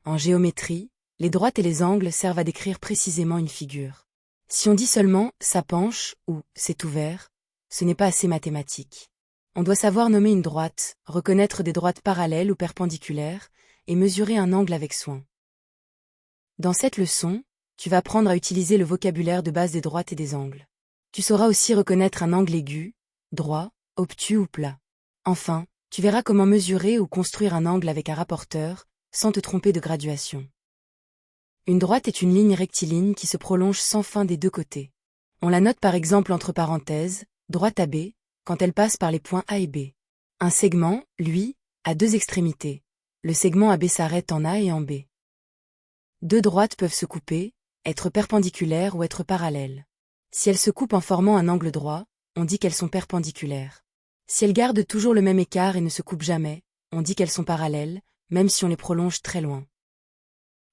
En géométrie, les droites et les angles servent à décrire précisément une figure. Si on dit seulement « ça penche » ou « c'est ouvert », ce n'est pas assez mathématique. On doit savoir nommer une droite, reconnaître des droites parallèles ou perpendiculaires, et mesurer un angle avec soin. Dans cette leçon, tu vas apprendre à utiliser le vocabulaire de base des droites et des angles. Tu sauras aussi reconnaître un angle aigu, droit, obtus ou plat. Enfin, tu verras comment mesurer ou construire un angle avec un rapporteur, sans te tromper de graduation. Une droite est une ligne rectiligne qui se prolonge sans fin des deux côtés. On la note par exemple entre parenthèses, droite AB, quand elle passe par les points A et B. Un segment, lui, a deux extrémités. Le segment AB s'arrête en A et en B. Deux droites peuvent se couper, être perpendiculaires ou être parallèles. Si elles se coupent en formant un angle droit, on dit qu'elles sont perpendiculaires. Si elles gardent toujours le même écart et ne se coupent jamais, on dit qu'elles sont parallèles, même si on les prolonge très loin.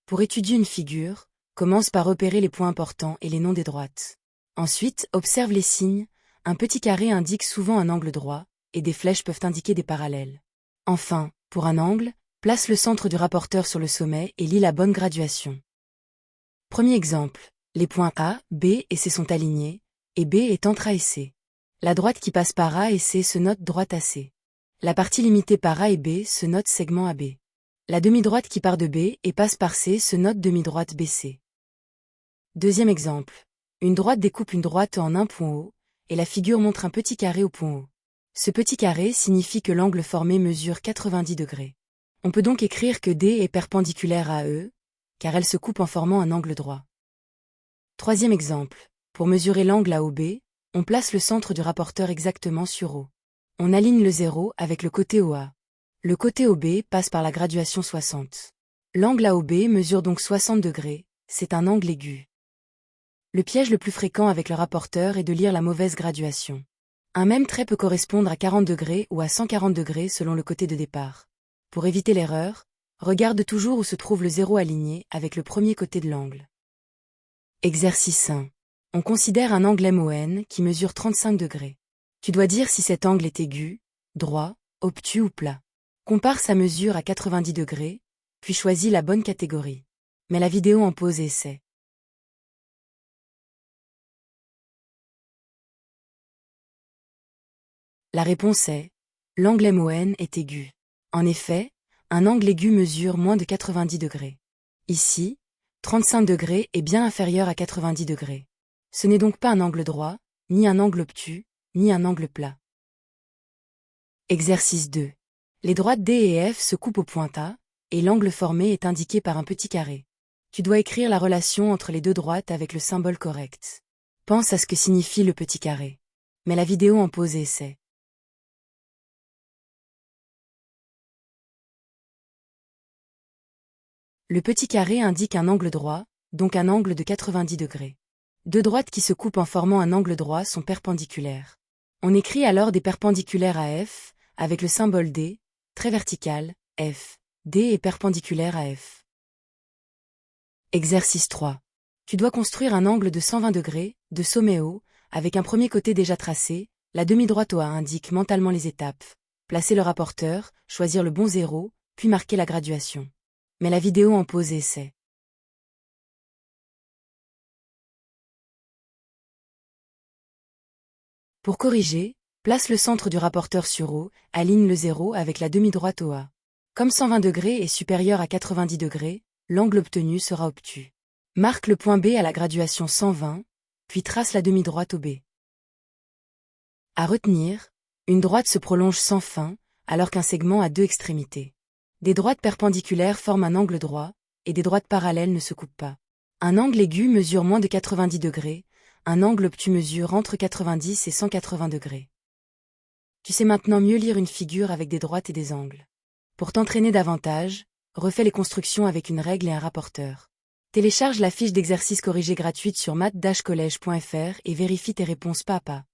Pour étudier une figure, commence par repérer les points importants et les noms des droites. Ensuite, observe les signes. Un petit carré indique souvent un angle droit, et des flèches peuvent indiquer des parallèles. Enfin, pour un angle, place le centre du rapporteur sur le sommet et lis la bonne graduation. Premier exemple, les points A, B et C sont alignés, et B est entre A et C. La droite qui passe par A et C se note droite AC. La partie limitée par A et B se note segment AB. La demi-droite qui part de B et passe par C se note demi-droite BC. Deuxième exemple, une droite découpe une droite en un point haut, et la figure montre un petit carré au point haut. Ce petit carré signifie que l'angle formé mesure 90 degrés. On peut donc écrire que D est perpendiculaire à E, car elle se coupe en formant un angle droit. Troisième exemple, pour mesurer l'angle AOB, on place le centre du rapporteur exactement sur O. On aligne le 0 avec le côté OA. Le côté OB passe par la graduation 60. L'angle AOB mesure donc 60 degrés, c'est un angle aigu. Le piège le plus fréquent avec le rapporteur est de lire la mauvaise graduation. Un même trait peut correspondre à 40 degrés ou à 140 degrés selon le côté de départ. Pour éviter l'erreur, regarde toujours où se trouve le 0 aligné avec le premier côté de l'angle. Exercice 1. On considère un angle MON qui mesure 35 degrés. Tu dois dire si cet angle est aigu, droit, obtus ou plat. Compare sa mesure à 90 degrés, puis choisis la bonne catégorie. Mets la vidéo en pause et essaie. La réponse est l'angle MON est aigu. En effet, un angle aigu mesure moins de 90 degrés. Ici, 35 degrés est bien inférieur à 90 degrés. Ce n'est donc pas un angle droit, ni un angle obtus, ni un angle plat. Exercice 2. Les droites D et F se coupent au point A, et l'angle formé est indiqué par un petit carré. Tu dois écrire la relation entre les deux droites avec le symbole correct. Pense à ce que signifie le petit carré. Mets la vidéo en pause et essaie. Le petit carré indique un angle droit, donc un angle de 90 degrés. Deux droites qui se coupent en formant un angle droit sont perpendiculaires. On écrit alors des perpendiculaires à F, avec le symbole D, trait vertical, F. D est perpendiculaire à F. Exercice 3. Tu dois construire un angle de 120 degrés, de sommet haut, avec un premier côté déjà tracé. La demi-droite OA indique mentalement les étapes. Placer le rapporteur, choisir le bon 0, puis marquer la graduation. Mets la vidéo en pause et essaie. Pour corriger, place le centre du rapporteur sur O, aligne le 0 avec la demi-droite OA. Comme 120 degrés est supérieur à 90 degrés, l'angle obtenu sera obtus. Marque le point B à la graduation 120, puis trace la demi-droite OB. À retenir, une droite se prolonge sans fin, alors qu'un segment a deux extrémités. Des droites perpendiculaires forment un angle droit, et des droites parallèles ne se coupent pas. Un angle aigu mesure moins de 90 degrés, un angle obtus mesure entre 90 et 180 degrés. Tu sais maintenant mieux lire une figure avec des droites et des angles. Pour t'entraîner davantage, refais les constructions avec une règle et un rapporteur. Télécharge la fiche d'exercice corrigée gratuite sur math-college.fr et vérifie tes réponses pas à pas.